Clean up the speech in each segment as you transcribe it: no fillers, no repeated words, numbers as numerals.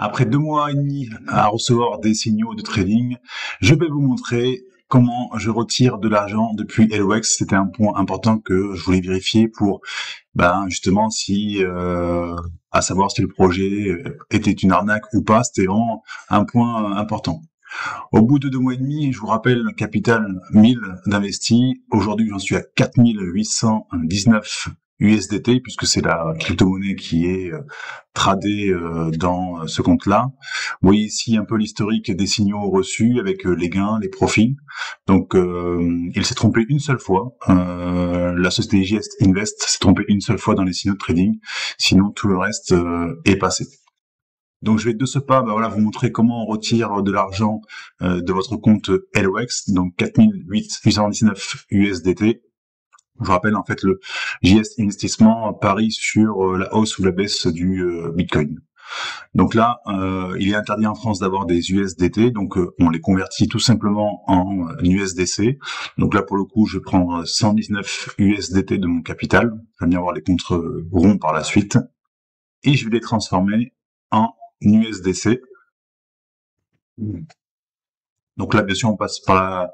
Après 2 mois et demi à recevoir des signaux de trading, je vais vous montrer comment je retire de l'argent depuis LOX. C'était un point important que je voulais vérifier pour, justement, à savoir si le projet était une arnaque ou pas. C'était vraiment un point important. Au bout de 2 mois et demi, je vous rappelle, capital 1000 d'investi. Aujourd'hui, j'en suis à 4819 USDT, puisque c'est la crypto-monnaie qui est tradée dans ce compte-là. Vous voyez ici un peu l'historique des signaux reçus avec les gains, les profits. Donc, il s'est trompé une seule fois. La société JS Invest s'est trompée une seule fois dans les signaux de trading. Sinon, tout le reste est passé. Donc je vais de ce pas vous montrer comment on retire de l'argent de votre compte LOX, donc 4819 USDT. Je vous rappelle en fait le JS Investissement parie sur la hausse ou la baisse du Bitcoin. Donc là, il est interdit en France d'avoir des USDT, donc on les convertit tout simplement en USDC. Donc là pour le coup, je vais prendre 119 USDT de mon capital, je vais bien voir les comptes ronds par la suite, et je vais les transformer en USDC. Donc là, bien sûr, on passe par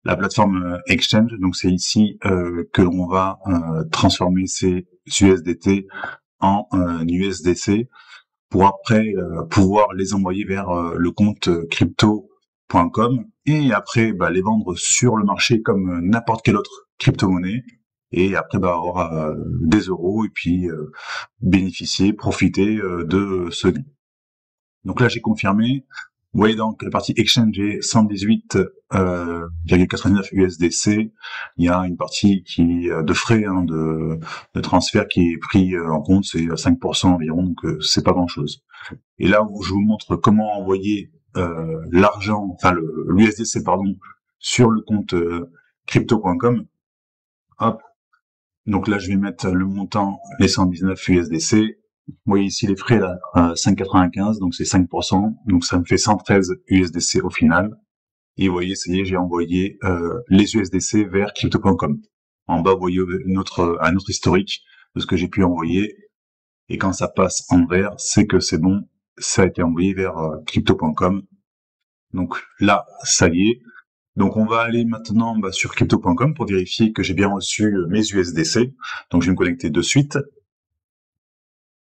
la plateforme Exchange. Donc c'est ici que l'on va transformer ces USDT en USDC pour après pouvoir les envoyer vers le compte crypto.com et après les vendre sur le marché comme n'importe quelle autre crypto-monnaie. Et après avoir des euros et puis profiter de ce gain. Donc là, j'ai confirmé. Vous voyez donc la partie exchange, j'ai 118,89 USDC. Il y a une partie qui de frais de transfert qui est pris en compte, c'est 5% environ, donc c'est pas grand-chose. Et là où je vous montre comment envoyer l'argent, enfin l'USDC pardon, sur le compte crypto.com. Hop. Donc là, je vais mettre le montant, les 119 USDC. Vous voyez ici les frais là, 5,95, donc c'est 5%, donc ça me fait 113 USDC au final. Et vous voyez, ça y est, j'ai envoyé les USDC vers crypto.com. En bas, vous voyez un autre historique de ce que j'ai pu envoyer. Et quand ça passe en vert, c'est que c'est bon, ça a été envoyé vers crypto.com. Donc là, ça y est. Donc on va aller maintenant sur crypto.com pour vérifier que j'ai bien reçu mes USDC. Donc je vais me connecter de suite.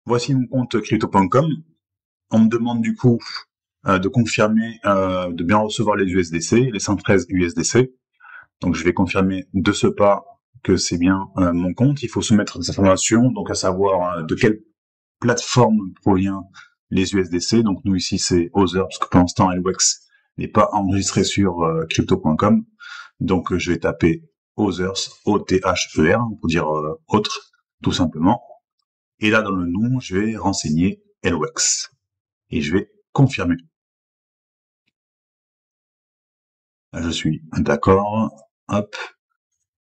Voici mon compte crypto.com. On me demande du coup de confirmer de bien recevoir les USDC, les 113 USDC. Donc je vais confirmer de ce pas que c'est bien mon compte. Il faut soumettre des informations, donc à savoir de quelle plateforme provient les USDC. Donc nous ici c'est Other, parce que pour l'instant LOX n'est pas enregistré sur crypto.com. Donc je vais taper Others, O-T-H-E-R, pour dire autre, tout simplement. Et là, dans le nom, je vais renseigner LOX. Et je vais confirmer. Là, je suis d'accord. Hop.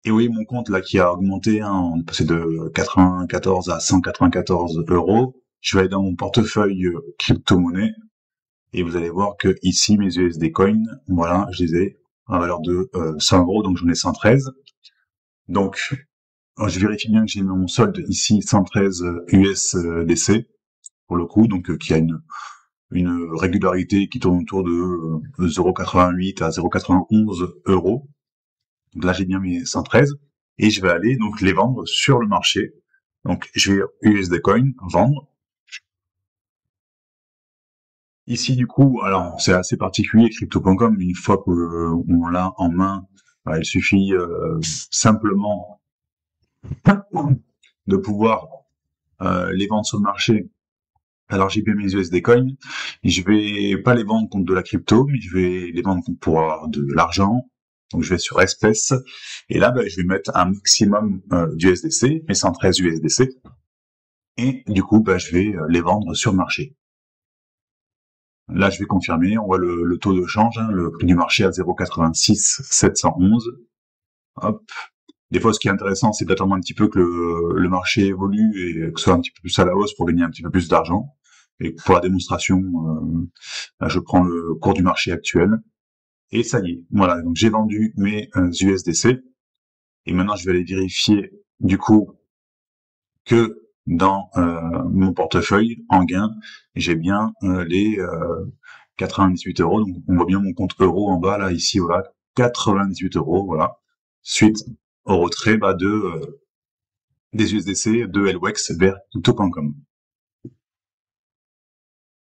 Et oui, mon compte là qui a augmenté, on est passé de 94 à 194 euros. Je vais aller dans mon portefeuille crypto-monnaie. Et vous allez voir que ici, mes USD coins, voilà, je les ai à valeur de 100 euros, donc j'en ai 113. Donc, je vérifie bien que j'ai mon solde ici 113 USDC pour le coup, donc qui a une régularité qui tourne autour de 0,88 à 0,91 euros. Donc là, j'ai bien mes 113 et je vais aller donc les vendre sur le marché. Donc je vais USD Coin vendre. Ici du coup, alors c'est assez particulier crypto.com. Une fois qu'on l'a en main, il suffit simplement de pouvoir les vendre sur le marché. Alors j'ai bien mes USD coins, je vais pas les vendre contre de la crypto, mais je vais les vendre pour avoir de l'argent. Donc je vais sur espèces, et là je vais mettre un maximum d'USDC, mes 113 USDC, et du coup je vais les vendre sur le marché. Là je vais confirmer, on voit le taux de change, le prix du marché à 0,86 711. Hop. Des fois, ce qui est intéressant, c'est d'attendre un petit peu que le marché évolue et que ce soit un petit peu plus à la hausse pour gagner un petit peu plus d'argent. Et pour la démonstration, je prends le cours du marché actuel. Et ça y est, voilà, donc j'ai vendu mes USDC. Et maintenant, je vais aller vérifier, du coup, que dans mon portefeuille en gain, j'ai bien les 98 euros. Donc on voit bien mon compte euro en bas là, ici, voilà, 98 euros, voilà, suite au retrait des USDC de LWEX vers crypto.com.